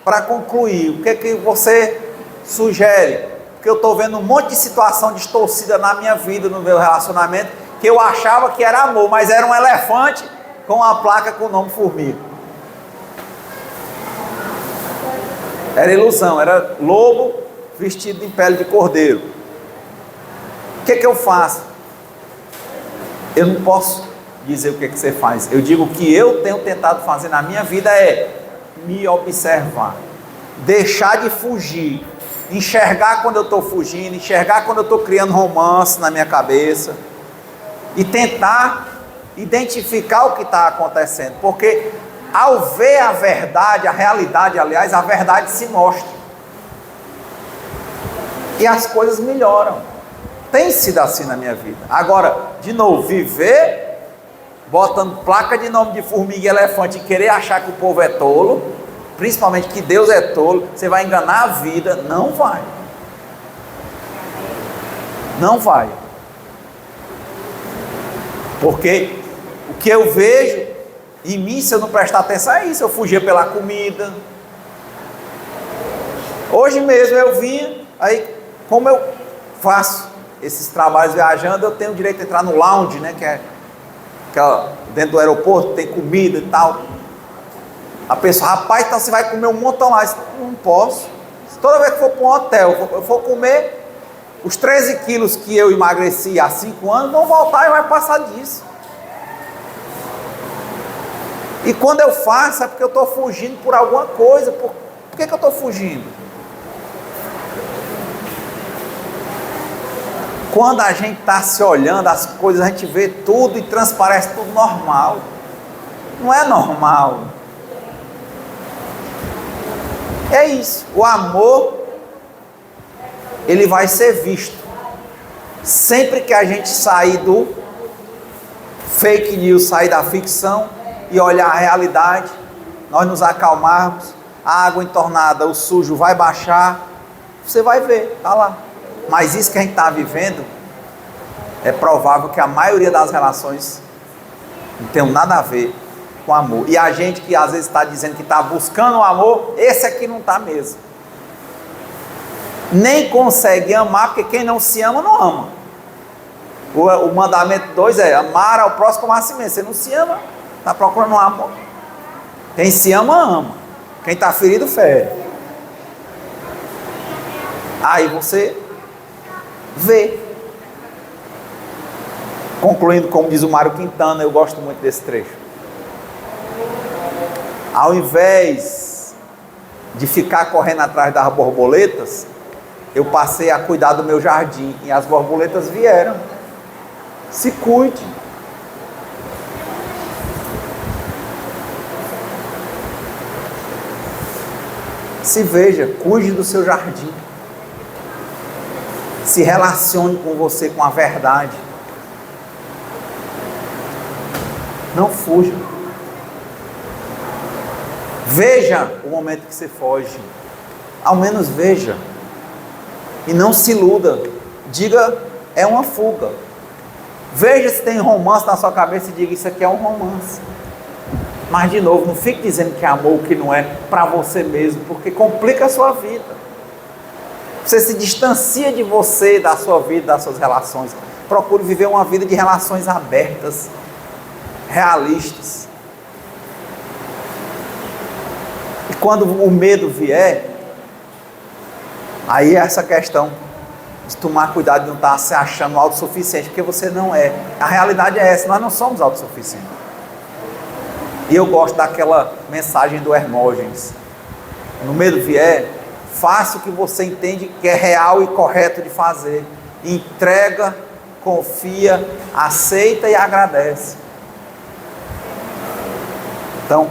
para concluir, o que você sugere? Porque eu estou vendo um monte de situação distorcida na minha vida, no meu relacionamento, que eu achava que era amor, mas era um elefante com uma placa com o nome formiga. Era ilusão, era lobo vestido em pele de cordeiro. O que eu faço? Eu não posso dizer o que você faz. Eu digo o que eu tenho tentado fazer na minha vida é me observar, deixar de fugir, enxergar quando eu estou fugindo, enxergar quando eu estou criando romance na minha cabeça e tentar identificar o que está acontecendo, porque ao ver a verdade, a realidade, aliás, a verdade se mostra e as coisas melhoram. Tem sido assim na minha vida. Agora, de novo, viver botando placa de nome de formiga e elefante e querer achar que o povo é tolo, principalmente que Deus é tolo, você vai enganar a vida. Não vai. Não vai. Porque o que eu vejo em mim, se eu não prestar atenção, é isso. Eu fugia pela comida. Hoje mesmo eu vinha, aí como eu faço esses trabalhos viajando, eu tenho o direito de entrar no lounge, né, que é dentro do aeroporto, tem comida e tal. A pessoa, rapaz, então você vai comer um montão lá. Eu não posso. Toda vez que for para um hotel, eu for comer, os 13 quilos que eu emagreci há 5 anos vão voltar e vai passar disso. E quando eu faço, é porque eu estou fugindo por alguma coisa. Por que eu estou fugindo? Quando a gente está se olhando as coisas, a gente vê tudo e transparece tudo normal. Não é normal. É isso. O amor, ele vai ser visto. Sempre que a gente sair do fake news, sair da ficção e olhar a realidade, nós nos acalmarmos, a água entornada, o sujo vai baixar, você vai ver, está lá. Mas isso que a gente está vivendo, é provável que a maioria das relações não tenham nada a ver com amor. E a gente que às vezes está dizendo que está buscando o amor, esse aqui não está mesmo. Nem consegue amar, porque quem não se ama, não ama. O mandamento 2 é amar ao próximo como a si mesmo. Você não se ama, está procurando um amor. Quem se ama, ama. Quem está ferido, fere. Aí você vê. Concluindo, como diz o Mário Quintana, eu gosto muito desse trecho. Ao invés de ficar correndo atrás das borboletas, eu passei a cuidar do meu jardim e as borboletas vieram. Se cuide. Se veja, cuide do seu jardim. Se relacione com você, com a verdade. Não fuja. Veja o momento que você foge. Ao menos veja. E não se iluda. Diga, é uma fuga. Veja se tem romance na sua cabeça e diga, isso aqui é um romance. Mas de novo, não fique dizendo que é amor, que não é, para você mesmo, porque complica a sua vida. Você se distancia de você, da sua vida, das suas relações. Procure viver uma vida de relações abertas, realistas. E quando o medo vier, aí é essa questão de tomar cuidado de não estar se achando autossuficiente, porque você não é. A realidade é essa, nós não somos autossuficientes. E eu gosto daquela mensagem do Hermógenes: no medo vier, faça o que você entende que é real e correto de fazer. Entrega, confia, aceita e agradece. Então,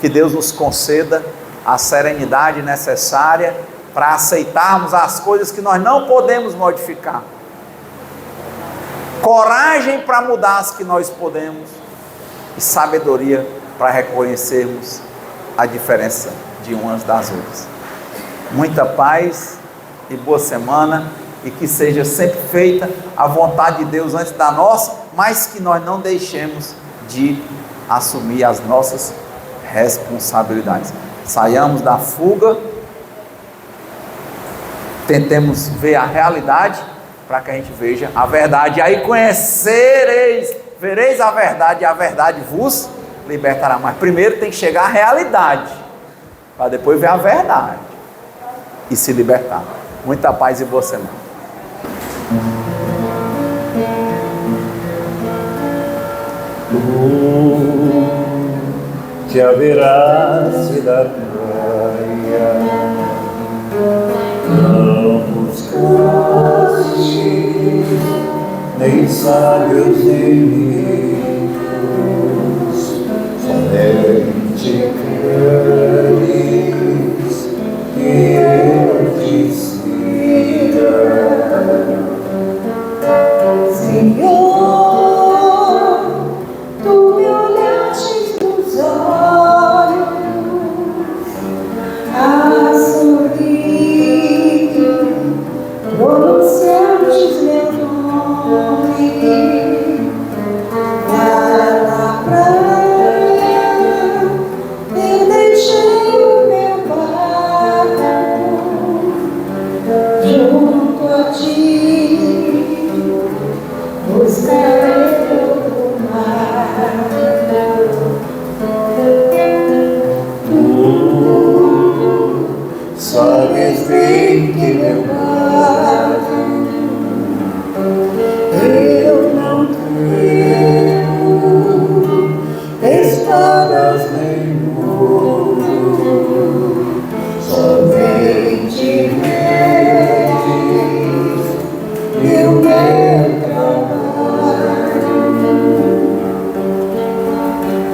que Deus nos conceda a serenidade necessária para aceitarmos as coisas que nós não podemos modificar. Coragem para mudar as que nós podemos. E sabedoria para reconhecermos a diferença de umas das outras. Muita paz e boa semana, e que seja sempre feita a vontade de Deus antes da nossa, mas que nós não deixemos de assumir as nossas responsabilidades. Saiamos da fuga, tentemos ver a realidade para que a gente veja a verdade. Aí vereis a verdade, e a verdade vos libertará. Mas primeiro tem que chegar à realidade, para depois ver a verdade e se libertar. Muita paz e boa semana. Te haverás da praia, não buscaste nem sábios inimigos, somente queres que eu te siga. Senhor, tu me olhastes nos olhos, a sorrir, pronunciastes meu nome, lá na praia, eu deixei o meu barco, junto a ti. Sabes bem que meu barco eu não tenho espadas nem ouro, somente redes e o meu trabalho.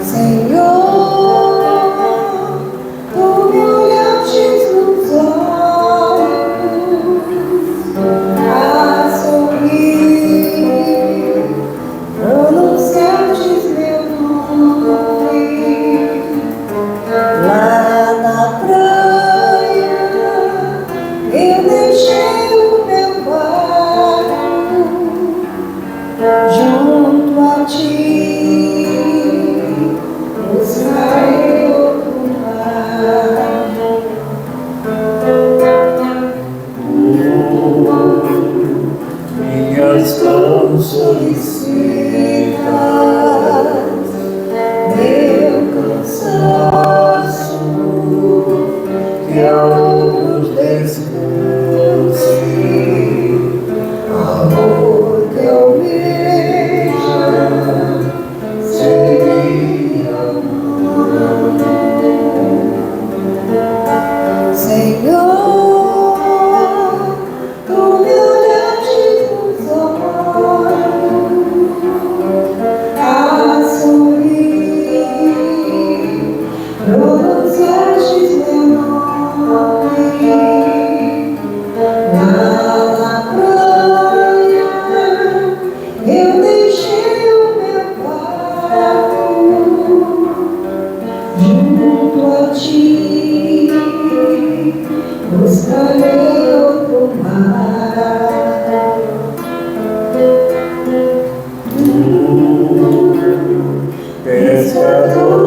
Senhor, tu me olhastes nos olhos, a sorrir, pronunciastes meu nome, lá na praia, eu deixei o meu barco, junto a ti. Minhas tão solicitas, meu cansaço, que a outros descanse, amor que almeja, seria amor. Senhor, tu me olhastes nos olhos, a sorrir, pronunciastes meu nome, lá na praia, eu deixei o meu barco, junto a ti. Buscarei outro mar. Pescador